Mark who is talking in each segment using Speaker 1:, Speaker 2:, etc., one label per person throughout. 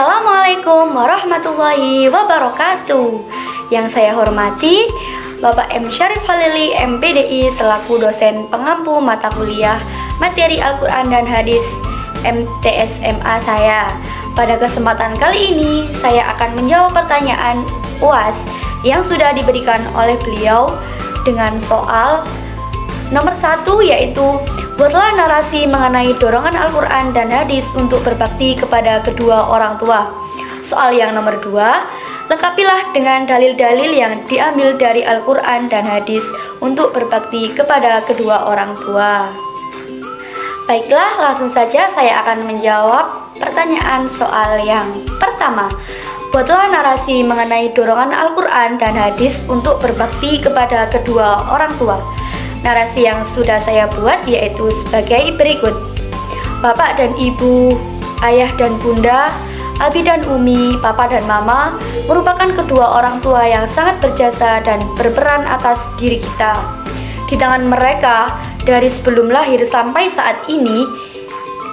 Speaker 1: Assalamualaikum warahmatullahi wabarakatuh. Yang saya hormati Bapak M. Syarif Khalili, MPDI, selaku dosen pengampu mata kuliah materi Al-Quran dan Hadis MTSMA saya. Pada kesempatan kali ini, saya akan menjawab pertanyaan UAS yang sudah diberikan oleh beliau dengan soal nomor 1, yaitu buatlah narasi mengenai dorongan Al-Quran dan Hadis untuk berbakti kepada kedua orang tua. Soal yang nomor 2, lengkapilah dengan dalil-dalil yang diambil dari Al-Quran dan Hadis untuk berbakti kepada kedua orang tua. Baiklah, langsung saja saya akan menjawab pertanyaan soal yang pertama. Buatlah narasi mengenai dorongan Al-Quran dan Hadis untuk berbakti kepada kedua orang tua. Narasi yang sudah saya buat yaitu sebagai berikut. Bapak dan ibu, ayah dan bunda, abi dan umi, papa dan mama merupakan kedua orang tua yang sangat berjasa dan berperan atas diri kita. Di tangan mereka, dari sebelum lahir sampai saat ini,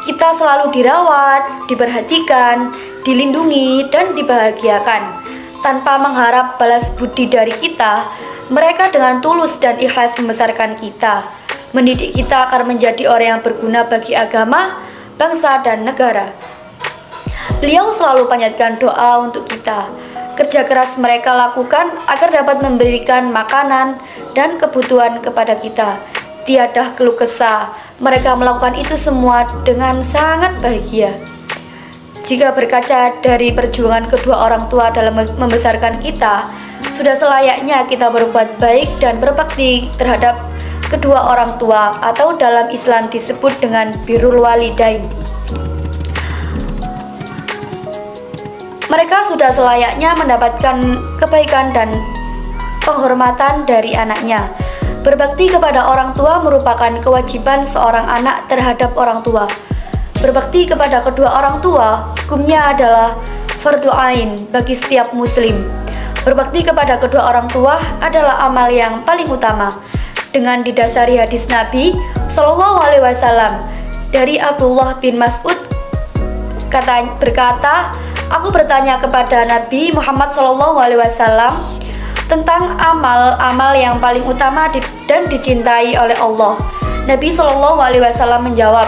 Speaker 1: kita selalu dirawat, diperhatikan, dilindungi, dan dibahagiakan. Tanpa mengharap balas budi dari kita, mereka dengan tulus dan ikhlas membesarkan kita, mendidik kita agar menjadi orang yang berguna bagi agama, bangsa, dan negara. Beliau selalu panjatkan doa untuk kita. Kerja keras mereka lakukan agar dapat memberikan makanan dan kebutuhan kepada kita. Tiada keluh kesah, mereka melakukan itu semua dengan sangat bahagia. Jika berkaca dari perjuangan kedua orang tua dalam membesarkan kita, sudah selayaknya kita berbuat baik dan berbakti terhadap kedua orang tua, atau dalam Islam disebut dengan birrul walidain. Mereka sudah selayaknya mendapatkan kebaikan dan penghormatan dari anaknya. Berbakti kepada orang tua merupakan kewajiban seorang anak terhadap orang tua. Berbakti kepada kedua orang tua hukumnya adalah fardhu ain bagi setiap muslim. Berbakti kepada kedua orang tua adalah amal yang paling utama. Dengan didasari hadis Nabi Shallallahu Alaihi Wasallam dari Abdullah bin Mas'ud berkata, aku bertanya kepada Nabi Muhammad Shallallahu Alaihi Wasallam tentang amal-amal yang paling utama dan dicintai oleh Allah. Nabi Shallallahu Alaihi Wasallam menjawab,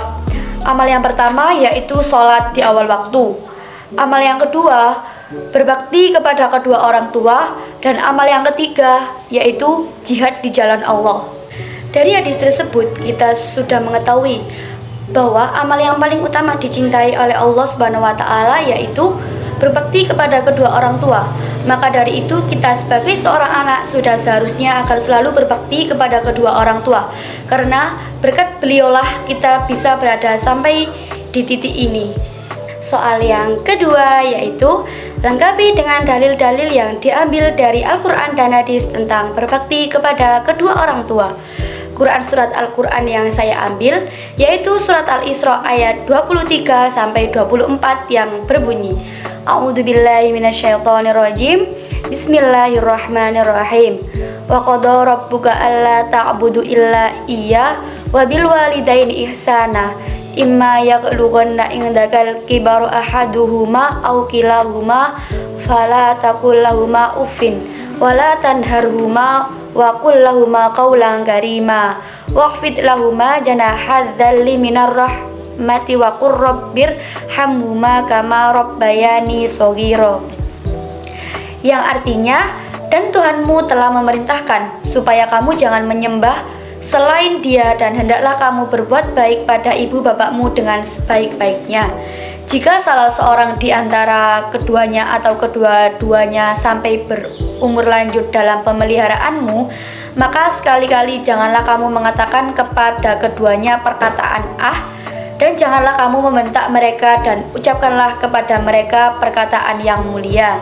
Speaker 1: amal yang pertama yaitu sholat di awal waktu. Amal yang kedua, berbakti kepada kedua orang tua, dan amal yang ketiga yaitu jihad di jalan Allah. Dari hadis tersebut kita sudah mengetahui bahwa amal yang paling utama dicintai oleh Allah Subhanahu wa taala yaitu berbakti kepada kedua orang tua. Maka dari itu kita sebagai seorang anak sudah seharusnya akan selalu berbakti kepada kedua orang tua, karena berkat beliaulah kita bisa berada sampai di titik ini. Soal yang kedua yaitu lengkapi dengan dalil-dalil yang diambil dari Al-Quran dan Hadis tentang berbakti kepada kedua orang tua. Quran surat Al-Quran yang saya ambil yaitu surat Al-Isra ayat 23 sampai 24 yang berbunyi, A'udzubillahi minasyaitonirrajim. Bismillahirrahmanirrahim. Wa qada rabbuka alla ta'budu illa iyyah wa bil walidaini ihsana. Imma yablughanna indakal kibaru ahaduhuma aw kilahuma fala taqul lahumā uffin wa la tanharhumā wa qul lahumā qawlan karīmā wakhfid lahumā janāha dzalli minar rahmati wa qur rabbirhamhumā kamā rabbayani shaghīra. Yang artinya, dan Tuhanmu telah memerintahkan supaya kamu jangan menyembah selain Dia, dan hendaklah kamu berbuat baik pada ibu bapakmu dengan sebaik-baiknya. Jika salah seorang di antara keduanya atau kedua-duanya sampai berumur lanjut dalam pemeliharaanmu, maka sekali-kali janganlah kamu mengatakan kepada keduanya perkataan "ah", dan janganlah kamu membentak mereka, dan ucapkanlah kepada mereka perkataan yang mulia.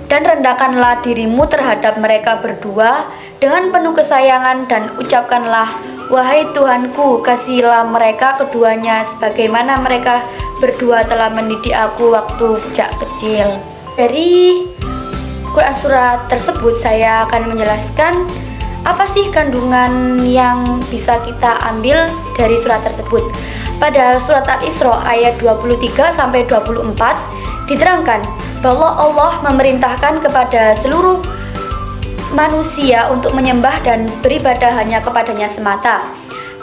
Speaker 1: Dan rendahkanlah dirimu terhadap mereka berdua dengan penuh kesayangan, dan ucapkanlah, wahai Tuhanku, kasihilah mereka keduanya sebagaimana mereka berdua telah mendidik aku waktu sejak kecil. Dari Quran surat tersebut saya akan menjelaskan apa sih kandungan yang bisa kita ambil dari surat tersebut. Pada surat Al-Isra ayat 23 sampai 24 diterangkan bahwa Allah memerintahkan kepada seluruh manusia untuk menyembah dan beribadah hanya kepadanya semata.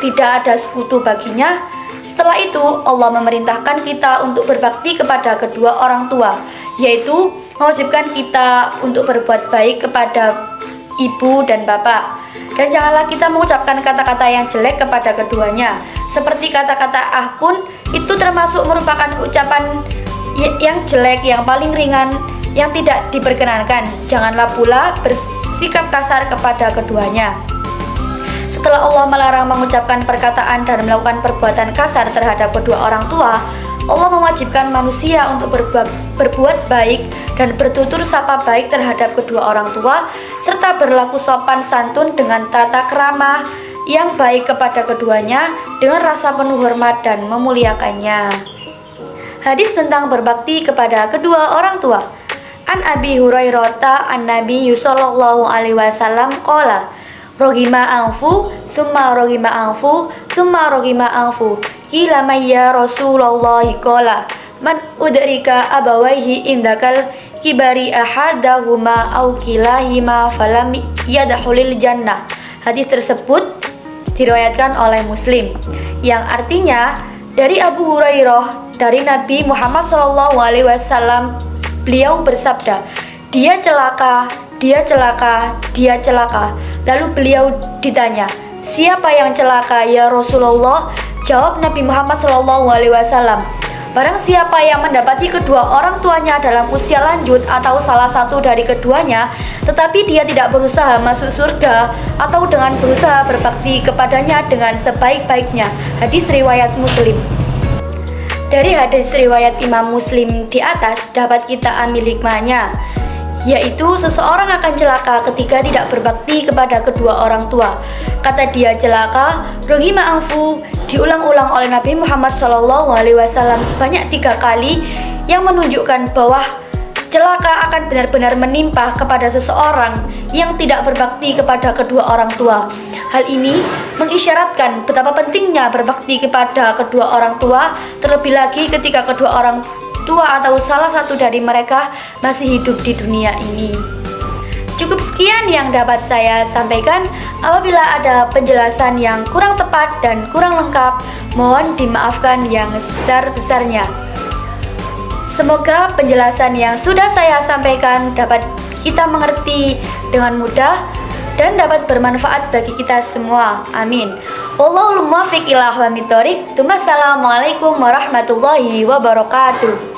Speaker 1: Tidak ada sekutu baginya. Setelah itu Allah memerintahkan kita untuk berbakti kepada kedua orang tua, yaitu mewajibkan kita untuk berbuat baik kepada ibu dan bapak. Dan janganlah kita mengucapkan kata-kata yang jelek kepada keduanya. Seperti kata-kata ah pun itu termasuk merupakan ucapan yang jelek, yang paling ringan, yang tidak diperkenankan. Janganlah pula bersikap kasar kepada keduanya. Setelah Allah melarang mengucapkan perkataan dan melakukan perbuatan kasar terhadap kedua orang tua, Allah mewajibkan manusia untuk berbuat baik dan bertutur sapa baik terhadap kedua orang tua, serta berlaku sopan santun dengan tata krama yang baik kepada keduanya dengan rasa penuh hormat dan memuliakannya. Hadis tentang berbakti kepada kedua orang tua. An Abi Hurairah an Nabi sallallahu alaihi wasallam qala roghima anfu summa roghima anfu summa roghima anfu qila ya Rasulullah qala man udrika abawaihi indakal kibari ahadahuma au kilahima falam yadkhulil jannah. Hadis tersebut diriwayatkan oleh Muslim, yang artinya dari Abu Hurairah dari Nabi Muhammad SAW, beliau bersabda, dia celaka, dia celaka, dia celaka. Lalu beliau ditanya, siapa yang celaka ya Rasulullah? Jawab Nabi Muhammad SAW, barang siapa yang mendapati kedua orang tuanya dalam usia lanjut atau salah satu dari keduanya, tetapi dia tidak berusaha masuk surga atau dengan berusaha berbakti kepadanya dengan sebaik-baiknya. Hadis riwayat Muslim. Dari hadis riwayat Imam Muslim di atas dapat kita ambil hikmahnya, yaitu seseorang akan celaka ketika tidak berbakti kepada kedua orang tua. Kata dia celaka, roghima anfu, diulang-ulang oleh Nabi Muhammad SAW sebanyak 3 kali, yang menunjukkan bahwa celaka akan benar-benar menimpa kepada seseorang yang tidak berbakti kepada kedua orang tua. Hal ini mengisyaratkan betapa pentingnya berbakti kepada kedua orang tua, terlebih lagi ketika kedua orang tua atau salah satu dari mereka masih hidup di dunia ini. Cukup sekian yang dapat saya sampaikan. Apabila ada penjelasan yang kurang tepat dan kurang lengkap, mohon dimaafkan yang sebesar-besarnya. Semoga penjelasan yang sudah saya sampaikan dapat kita mengerti dengan mudah dan dapat bermanfaat bagi kita semua. Amin. Wallahul muwaffiq ila aqwamit thoriq. Wassalamualaikum warahmatullahi wabarakatuh.